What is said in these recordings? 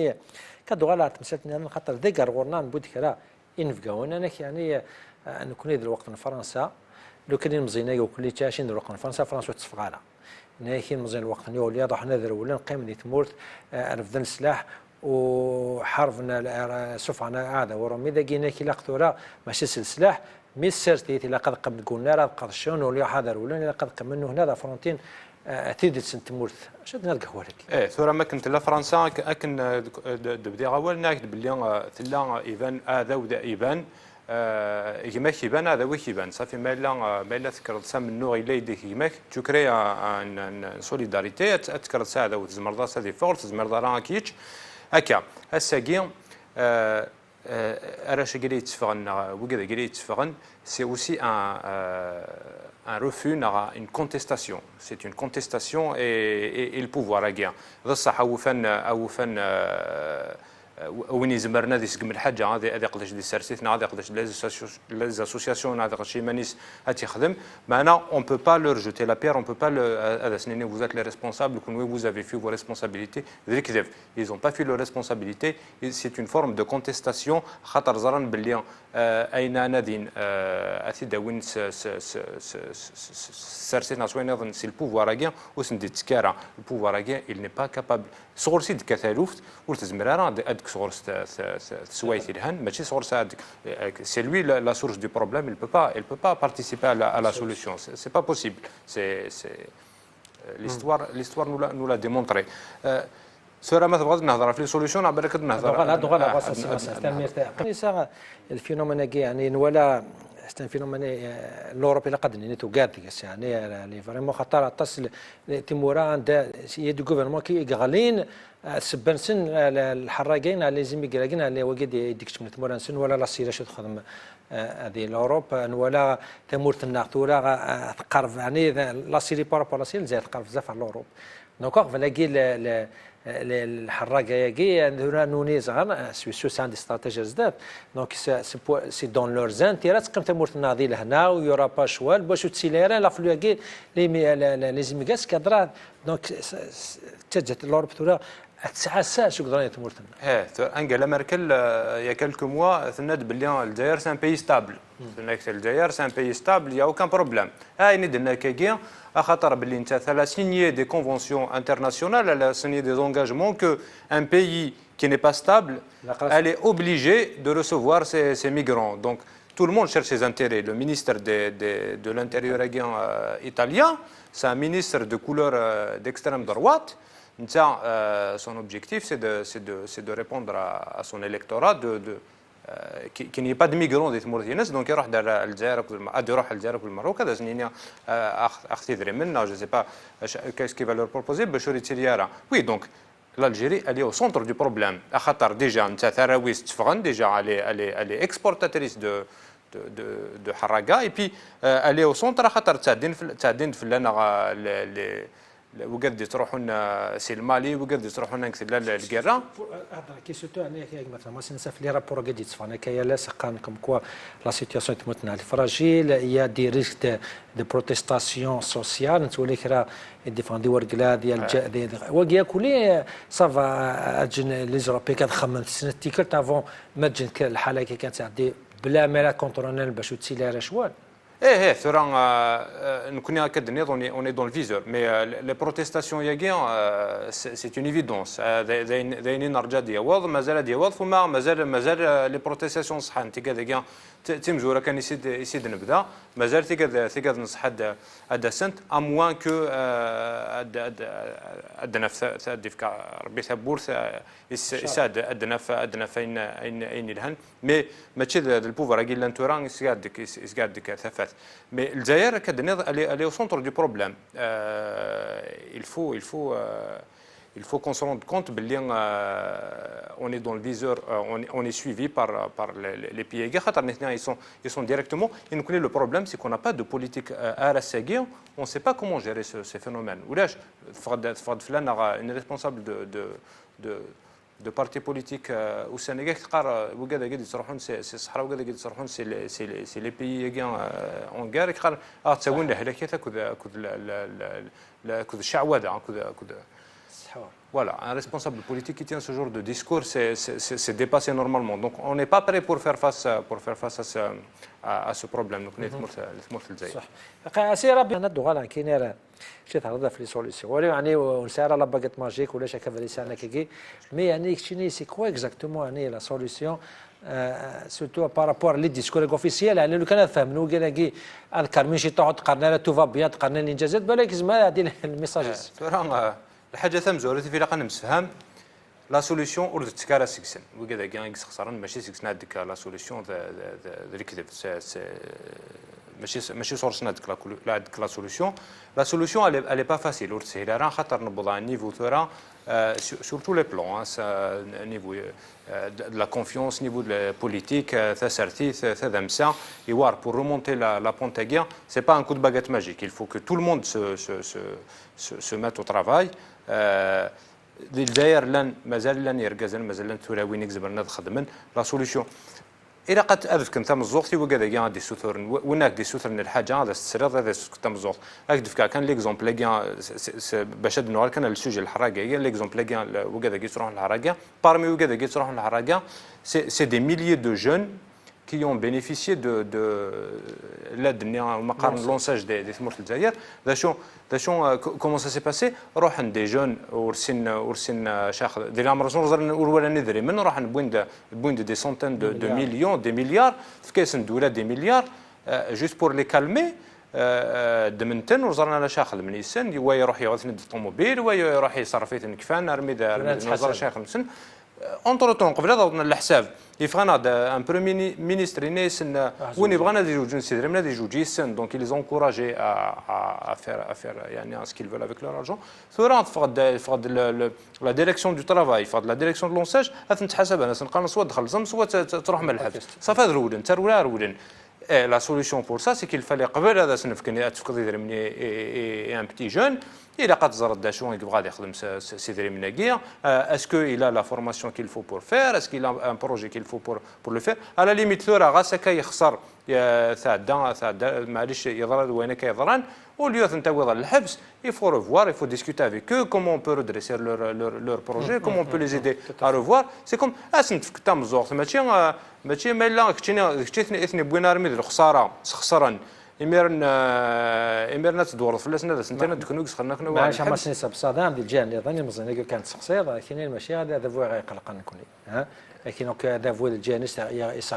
يعني كدوغالا تمساتنا خاطر ديكار غورنا نبود كرا ينفقاون انا يعني نكون ذا الوقت من فرنسا لو كان مزينا وكل تاشين الوقت من فرنسا تصفقالا ناكين مزيان الوقت نيولي راح نذر ولا نقيم دي تمورت رفضنا السلاح وحاربنا صفعنا هذا ورمي ذا جينا كي لاقتورا ماشي السلاح مي سيرتي الا قد قم قلنا راه قد شون ولا حاضر ولا قد قم منه هنا فرونتين تيدل سنت مورث شدنا القهوه لك ثورة ما كنت لا فرنسا اكن بدي اول ناكد باللي ثلا ايفان هذا وذا ايفان يماك يبان هذا وش يبان صافي ما لا تكرر سام النوع الا يديك يماك تو كري ان سوليداريتي تكرر هذا وتزمر هذه فورس تزمر راه كيتش هكا الساقي اراش قريت تفغن وكذا قريت تفغن سي اوسي un refus, une contestation. C'est une contestation et le pouvoir à guerre. بصح اوفن وين يزمرنا ديك الحاجه هذه قداش دي سيرسيتنا هذه قداش لي زاسوسياسيون هذا شي مانيس تخدم معنا on peut pas leur jeter la pierre on peut pas هذا سنين vous êtes les responsables vous avez fait vos responsabilités ils ont pas fait leurs responsabilités c'est une forme de contestation خاطر زران باللي اين نادين اثيداوين سيرسيتنا شويه سي البوفوار اغيان وسندي تسكارا البوفوار اغيان il n'est pas capable صغر سيد كثالوفت ولتزمر راه ادك صغر سويتي الهن ماشي صغر هذيك سي لوي لا سورس دو بروبليم il peut pas participer à la solution c'est pas possible c'est l'histoire nous l'a démontré سورة ما تبغى نهضر في سوليوشن على بالك نهضر هذا الفينومين يعني ولا c'est un phénomène l'Europe la قد نيتو قادك يعني اللي فريمون خطر تصل تيمورا عند سي دو غوفرنمون كي غالين سبنسن الحراقين على لازم يقراقين على وقد يديكش من تيمورا سن ولا لا سيره شو تخدم هذه l'Europe ولا تمورت الناطوره تقرب يعني لا سيري بارابور لا سيري زاد تقرب بزاف على l'Europe دونك فلاقي الحراقه ياكي نونيز غان سويسو سان دي استراتيجي زداد دونك سي دون لور زانتيرا تقيم تمورت الناضي لهنا ويورا با شوال باش تسيليرا لا فلو ياكي لي زيميغاس كادرا دونك تجت لوروب تورا تسعة ساعة شو قدرنا تمورتنا انجلا ميركل يا كالكو موا ثناد باللي الجزائر سان بيي ستابل الجزائر سان بيي ستابل يا اوكان بروبليم هاي ندنا كاكيا خاطر باللي انت ثلاث signé des conventions internationales elle a signé des engagements que un pays qui n'est pas stable elle est obligée de recevoir ces migrants donc tout le monde cherche ses intérêts le ministre de l'intérieur italien c'est un ministre de couleur d'extrême droite son objectif c'est de répondre à son électorat qu'il n'y ait pas de migrants des Mauritanais donc يروح دار الجزائر يروح الجزائر والمروك هذا زنينا اختي دري منا je sais pas qu'est-ce qu'il va leur proposer باش يتيريا oui donc l'Algérie elle est au centre du problème خاطر ديجا انت ثراويس تفغن ديجا elle est exportatrice de حراقه et puis elle est au centre خاطر تعدين في لنا وقد تروحون سي المالي وقد تروحون نكثر الكيرا هذا كي سوتو يعني مثلا ما سنسف لي رابور قد يتصفانا كايا لا سقان كم كوا لا سيتياسيون تموتنا فراجيل يا دي ريسك دو بروتيستاسيون سوسيال نتولي كرا ديفاندي ورقلا ديال وكيا كولي صافا اجن لي زوروبي كتخمم سنه تيكلت افون ما تجن الحاله كي كانت تعدي بلا مالا كونترونيل باش تسيلي رشوال ايه ثورا نكون هكا نيض اون دون الفيزور مي لي بروتيستاسيون ياكيا سي اون ايفيدونس داينين رجا دياوض مازال دياوض فما مازال لي بروتيستاسيون صح انت كذا تيمزوره كان يسيد نبدا مازال تيكاد نصح هذا سنت اموان كو ادنا في ربي ثبور يساد ادنا فين اين الهن مي ماشي البوفر كي لانتوران يسقادك ثفات مي الجزائر كدنيض الي او سونتر دو بروبليم il faut qu'on se rende compte qu'on est dans le viseur, on est suivi par les pays ils sont directement. Et donc, le problème, c'est qu'on n'a pas de politique à la SAGI, on ne sait pas comment gérer ces phénomènes. Une responsable de partis politiques au Sénégal, c'est les pays en guerre, Voilà, un responsable politique qui tient ce genre de discours, c'est dépassé normalement. Donc on n'est pas prêt pour faire face à ce problème. Donc صح سي ربي ندو غالا كاين شي تهضر في لي سوليسيون ولا يعني ونسال لا باغيت ماجيك ولا شي كفا لسانه كي مي يعني كشني سي كوا اكزاكتومون يعني لا سوليسيون سورتو بارابور لي ديسكور اوفيسيال يعني لو كان فهمنو كي الكارمين شي تقعد تقارن لا توفا بيان تقارن الانجازات بالك زعما هذه الميساج الحاجه ثم زورتي في لقا نمسفهم لا سوليسيون اور تسكارا سيكسن وكذا كاع خسران ماشي سيكسن هذيك لا سوليسيون ذا كذب ماشي سورسنا هذيك لا سوليسيون elle est pas facile ورتسهيل راه خاطر نبض نيفو ثورا sur tous les plans niveau de la confiance niveau de la politique ça d'amsa et voir pour remonter la pente à guerre c'est pas un coup de baguette magique il faut que tout le monde se mette au travail الجزائر لن مازال يركزن مازال تراوي نكزبر نخدمن لا سوليسيون إذا قد أذكر كنت مزوقتي وكذا كاع دي سوثر وناك دي سوثر الحاجة هذا السرير هذا كنت مزوق أكدف كان ليكزومبل كاع باش نوار كان السوجي الحراقة ليكزومبل كاع وكذا كي تروح الحراقة بارمي وكذا كي تروح الحراقة سي دي ميليي دو جون qui ont bénéficié de l'aide de l'onçage des ثمور الجزائر comment ça s'est passé روح عند دي جون ورسن شاخ دي العمر ولا ندري من روح بوين دي سنتين دو مليون دي مليار في كاس ندوله دي مليار juste pour les calmer دمنتن وزرنا على شاخذ من السن ويا يروح يغث ند الطوموبيل ويا يروح يصرف في كفان ارمي نظر شاخ مسن انطر طون قبل هذا وضنا الحساب يفغانا ان برومي مينيستر ينيس وين يبغانا دي جوج نسيدر من دي جوج يسن دونك ils les encourager à faire يعني ce qu'ils veulent avec leur argent ثورا فقد لا ديريكسيون دو ترافاي فقد لا ديريكسيون دو لونساج تنتحسب انا سنقال سوا دخل زم سوا تروح من الحبس صافي هذا الودن ترولا رودن la solution pour ça c'est qu'il fallait قبل هذا سنفكني تفقد يدير مني ان بتي جون il a 4 ans d'achou et يبغى يخدم سيدري من كيا est-ce que il a la formation qu'il faut pour faire est-ce qu'il a un projet qu'il faut pour le faire à la limite ثورة غاسك يخسر ثادا معليش يضرب وينك يضران واليوث نتاوي الحبس il faut revoir il faut discuter avec eux comment on peut redresser leur projet comment on peut les aider à revoir c'est comme اسنت في كتام الزوق ماشي ما لا كتشيني اثني بوين ارمي الخساره خسران إميرنا تدور في لسنا سنتنا دكنوكس خلنا كنا ماشي ما سنسب صدام ديال الجان ظني مزني كانت شخصيه لكن المشي هذا فوا غيقلقنا كوني ها لكن هذا فوا الجانس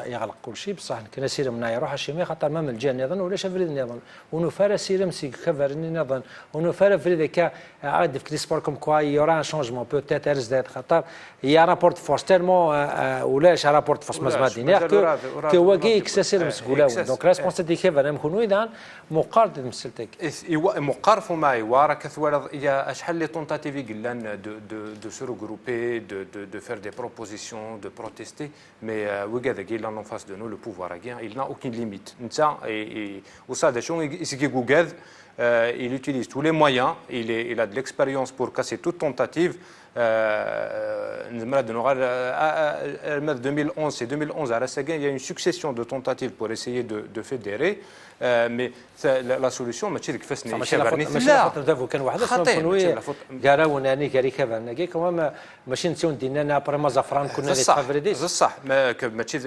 يغلق كل شيء بصح كنا سير من يروح الشيمي خاطر ما من الجان نظن ولا شاف النظام ونفار سير مسي كفرني نظن ونفار في ذاك عاد في سبور كوم كوا يورا ان شونجمون بوتيت ارزداد خاطر هي رابورت فورس تيرمون ولاش رابورت فورس مزمادين كو كي اكسسير مسكولاو دونك ريسبونسابيلتي كيف انا نكونوا اذا مقارنه مسلتك مقارفه معي ورا كثوره يا شحال لي طونتاتيفي قلان دو سو ريغروبي دو فير دي بروبوزيسيون دو protester, mais regarde, il a en face de nous le pouvoir à guerre, il n'a aucune limite. Et ça, il utilise tous les moyens, il a de l'expérience pour casser toute tentative. 2011 et 2011 à la Séguin, il y a une succession de tentatives pour essayer de fédérer, mais la solution ماشي ديك فاس ماشي لا فوت كان واحد اسمه قالوا انني كاري كفرنا كي كما ماشي نتو ندينا بريما زفران كنا نتفريدي صح ماشي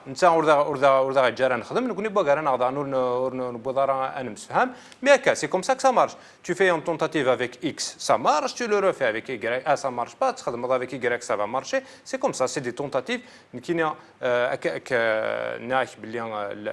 انت وردا جارا نخدم نكون بغا انا نغدا نبغى انا مسفهم مي هكا سي كوم سا كو سا مارش tu fais une tentative avec X ça marche tu le refais avec Y ça marche pas تخدم avec Y ça va marcher c'est comme ça c'est des tentatives qui n'a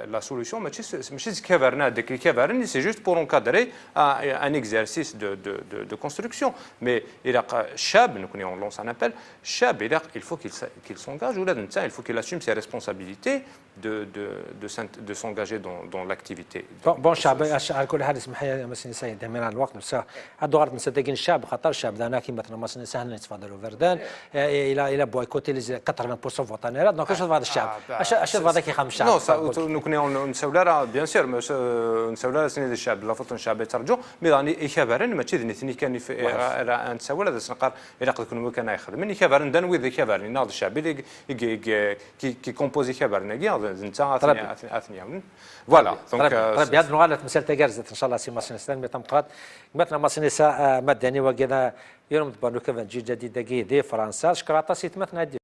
la solution ماشي كفرنا ديك كفرني c'est juste pour encadrer un exercice de construction mais il a شاب on lance un appel شاب il faut qu'il s'engage ولا il faut qu'il assume ses responsabilités de s'engager dans l'activité bon شاب على كل حال اسمح لي مسني سيد من الوقت بس هادو غير مصدقين الشاب خاطر الشاب ذانا كيما مثلا سهل نتفضلوا فردان الى بويكوتي لي 80% فوتانيرات دونك اش هذا الشعب اش هذا كيخام الشعب نو نكون نسولها بيان سور نسولها سنيد الشعب لا فوتون الشعب يترجو مي راني يخبرن ماشي ذني كان نسول هذا سنقار الى قد يكون كان يخدم مني خبرن دان وذ خبرني ناض الشعب كي كومبوزي خبرنا كاع انت اثنيا فوالا دونك طيب هذا نغالط مساله كارزت ان شاء الله سي ماسين سلام تمقات مثلا ماسين مدني وكذا يوم تبانو كفن جي جديد دي فرنسا شكراطا سيتمثنا